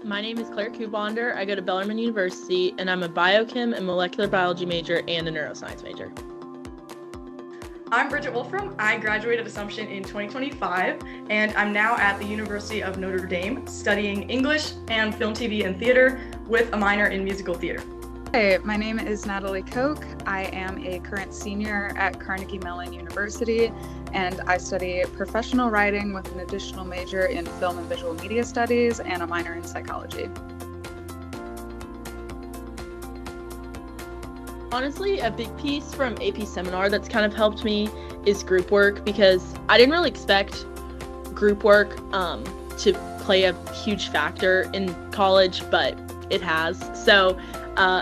My name is Claire Kubonder. I go to Bellarmine University, and I'm a biochem and molecular biology major and a neuroscience major. I'm Bridget Wolfram. I graduated Assumption in 2025, and I'm now at the University of Notre Dame studying English and film, TV, and theater with a minor in musical theater. Hey, my name is Natalie Koch. I am a current senior at Carnegie Mellon University, and I study professional writing with an additional major in film and visual media studies and a minor in psychology. Honestly, a big piece from AP Seminar that's kind of helped me is group work, because I didn't really expect group work to play a huge factor in college, but it has. So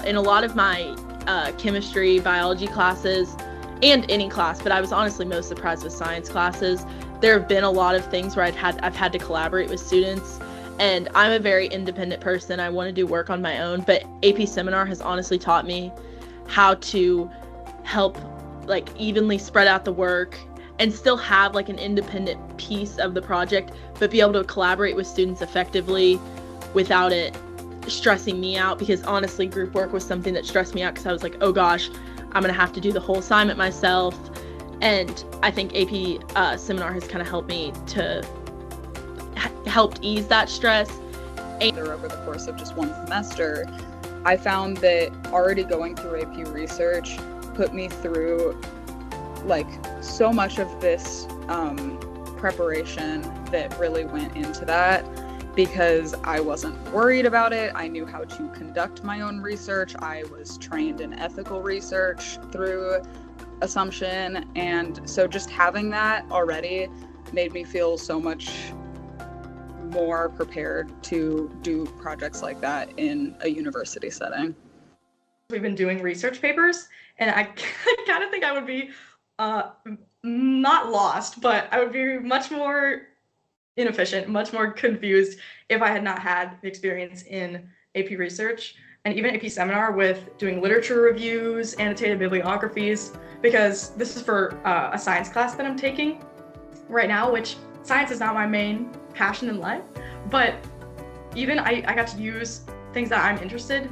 in a lot of my chemistry, biology classes, and any class, but I was honestly most surprised with science classes, there have been a lot of things where I've had to collaborate with students, and I'm a very independent person. I want to do work on my own, but AP Seminar has honestly taught me how to help evenly spread out the work and still have an independent piece of the project, but be able to collaborate with students effectively without it stressing me out, because honestly group work was something that stressed me out because I was like, oh gosh, I'm gonna have to do the whole assignment myself. And I think AP Seminar has kind of helped me to helped ease that stress. And over the course of just one semester, I found that already going through AP research put me through so much of this preparation that really went into that, because I wasn't worried about it. I knew how to conduct my own research. I was trained in ethical research through Assumption, and so just having that already made me feel so much more prepared to do projects like that in a university setting. We've been doing research papers, and I kind of think I would be not lost, but I would be much more inefficient, much more confused if I had not had the experience in AP research and even AP Seminar with doing literature reviews, annotated bibliographies, because this is for a science class that I'm taking right now, which science is not my main passion in life, but even I got to use things that I'm interested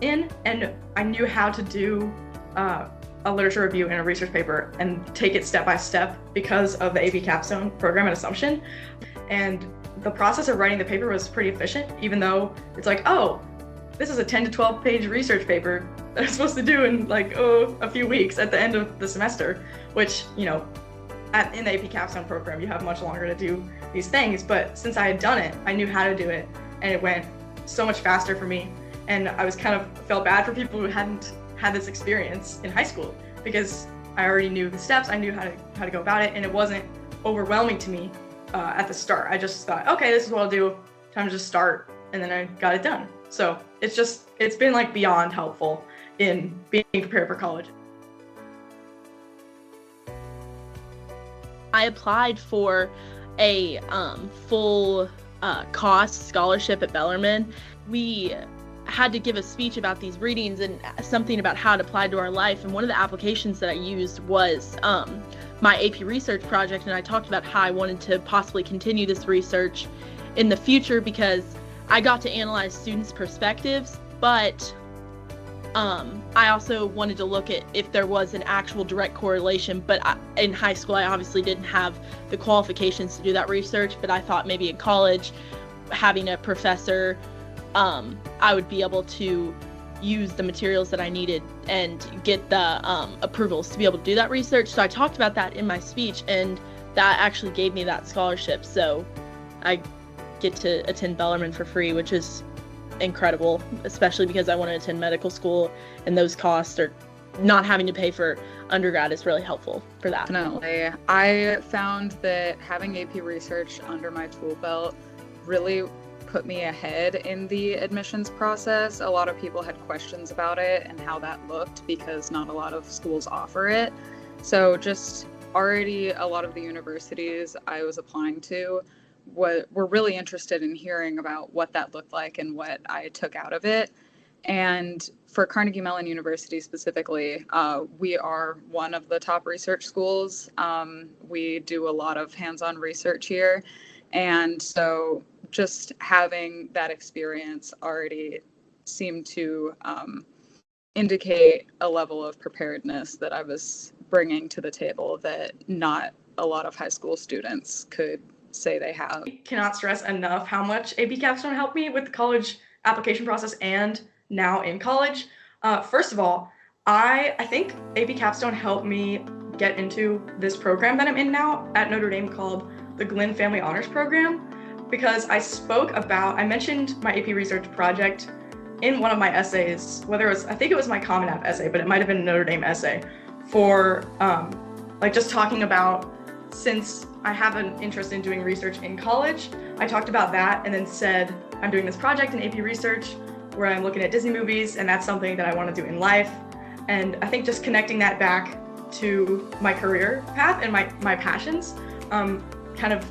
in, and I knew how to do a literature review and a research paper and take it step by step because of the AP Capstone program at Assumption. And the process of writing the paper was pretty efficient, even though it's oh, this is a 10 to 12 page research paper that I'm supposed to do in a few weeks at the end of the semester, which, in the AP Capstone program, you have much longer to do these things. But since I had done it, I knew how to do it, and it went so much faster for me. And I was felt bad for people who hadn't had this experience in high school, because I already knew the steps, I knew how to go about it, and it wasn't overwhelming to me at the start. I just thought, okay, this is what I'll do, time to just start, and then I got it done. So it's been beyond helpful in being prepared for college. I applied for a full cost scholarship at Bellarmine. We had to give a speech about these readings and something about how it applied to our life, and one of the applications that I used was my AP research project, and I talked about how I wanted to possibly continue this research in the future because I got to analyze students' perspectives, but I also wanted to look at if there was an actual direct correlation. But in high school, I obviously didn't have the qualifications to do that research, but I thought maybe in college, having a professor, I would be able to use the materials that I needed and get the approvals to be able to do that research. So I talked about that in my speech, and that actually gave me that scholarship. So I get to attend Bellarmine for free, which is incredible, especially because I want to attend medical school, and those costs are not having to pay for undergrad is really helpful for that. Definitely. I found that having AP research under my tool belt really put me ahead in the admissions process. A lot of people had questions about it and how that looked, because not a lot of schools offer it. So just already a lot of the universities I was applying to were really interested in hearing about what that looked like and what I took out of it. And for Carnegie Mellon University specifically, we are one of the top research schools. We do a lot of hands-on research here. And so just having that experience already seemed to indicate a level of preparedness that I was bringing to the table that not a lot of high school students could say they have. I cannot stress enough how much AP Capstone helped me with the college application process and now in college. First of all, I think AP Capstone helped me get into this program that I'm in now at Notre Dame called the Glenn Family Honors Program, because I mentioned my AP research project in one of my essays, I think it was my Common App essay, but it might have been a Notre Dame essay for just talking about, since I have an interest in doing research in college, I talked about that and then said, I'm doing this project in AP research where I'm looking at Disney movies, and that's something that I want to do in life. And I think just connecting that back to my career path and my passions, kind of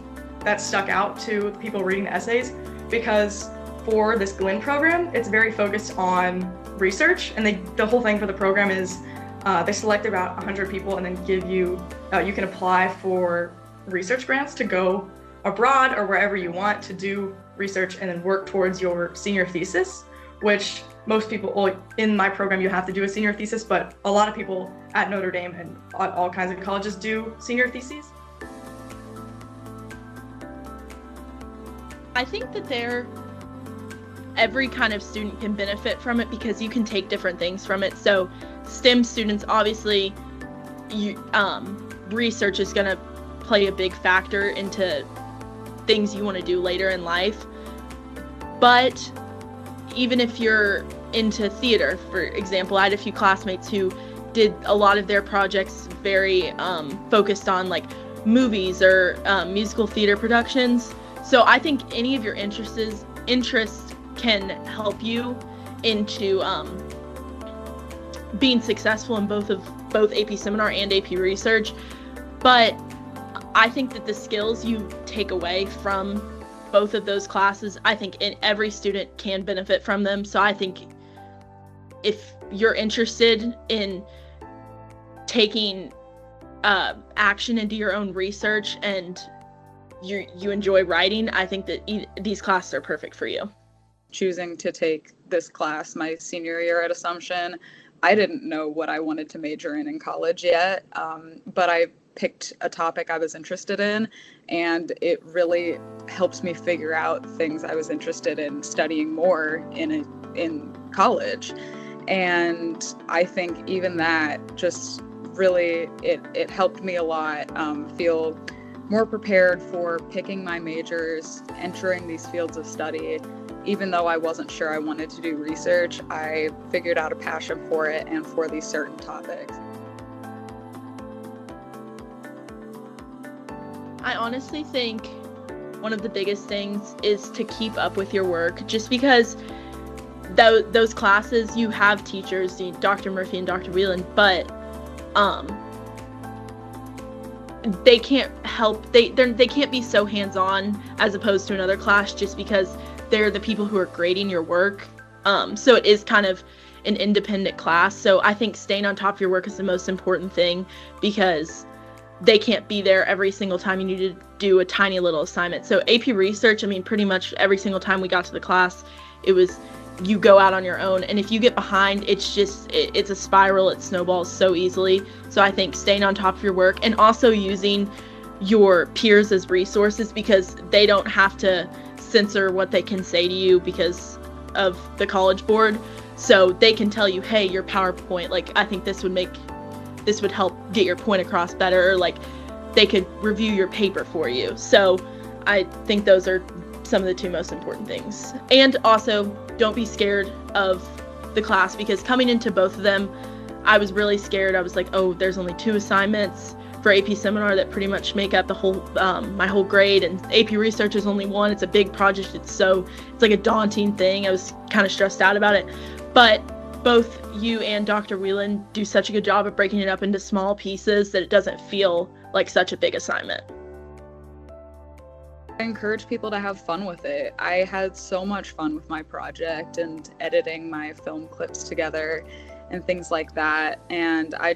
that stuck out to people reading the essays, because for this Glenn program, it's very focused on research, and the whole thing for the program is they select about 100 people and then give you, you can apply for research grants to go abroad or wherever you want to do research and then work towards your senior thesis, which most people, well, in my program you have to do a senior thesis, but a lot of people at Notre Dame and all kinds of colleges do senior theses. I think that every kind of student can benefit from it because you can take different things from it. So STEM students, obviously, research is going to play a big factor into things you want to do later in life. But even if you're into theater, for example, I had a few classmates who did a lot of their projects very focused on like movies or musical theater productions. So I think any of your interests can help you into being successful in both AP Seminar and AP Research. But I think that the skills you take away from both of those classes, I think every student can benefit from them. So I think if you're interested in taking action into your own research and you enjoy writing, I think that these classes are perfect for you. Choosing to take this class my senior year at Assumption, I didn't know what I wanted to major in college yet, but I picked a topic I was interested in, and it really helped me figure out things I was interested in studying more in college. And I think even that just really, it helped me a lot feel more prepared for picking my majors, entering these fields of study. Even though I wasn't sure I wanted to do research, I figured out a passion for it and for these certain topics. I honestly think one of the biggest things is to keep up with your work, just because those classes, you have teachers, Dr. Murphy and Dr. Whelan, but they can't help, they can't be so hands-on as opposed to another class, just because they're the people who are grading your work. So it is kind of an independent class. So I think staying on top of your work is the most important thing, because they can't be there every single time you need to do a tiny little assignment. So AP Research, I mean, pretty much every single time we got to the class, it was you go out on your own. And if you get behind, it's a spiral. It snowballs so easily. So I think staying on top of your work and also using your peers as resources, because they don't have to censor what they can say to you because of the College Board. So they can tell you, hey, your PowerPoint, like, I think this would help get your point across better, or like they could review your paper for you. So I think those are some of the two most important things. And also, don't be scared of the class, because coming into both of them, I was really scared. I was like, oh, there's only 2 assignments for AP Seminar that pretty much make up the whole my whole grade, and AP Research is only 1. It's a big project. It's like a daunting thing. I was kind of stressed out about it. But both you and Dr. Whelan do such a good job of breaking it up into small pieces that it doesn't feel like such a big assignment. I encourage people to have fun with it. I had so much fun with my project and editing my film clips together and things like that. And I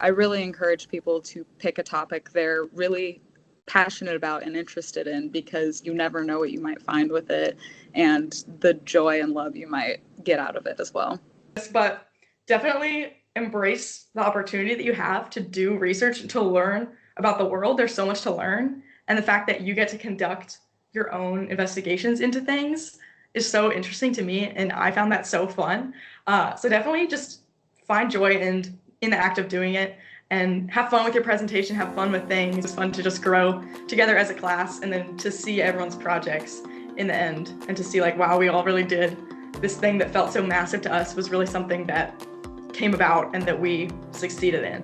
really encourage people to pick a topic they're really passionate about and interested in, because you never know what you might find with it and the joy and love you might get out of it as well. But definitely embrace the opportunity that you have to do research and to learn about the world. There's so much to learn. And the fact that you get to conduct your own investigations into things is so interesting to me. And I found that so fun. So definitely just find joy in the act of doing it, and have fun with your presentation, have fun with things. It's fun to just grow together as a class, and then to see everyone's projects in the end, and to see like, wow, we all really did this thing that felt so massive to us was really something that came about and that we succeeded in.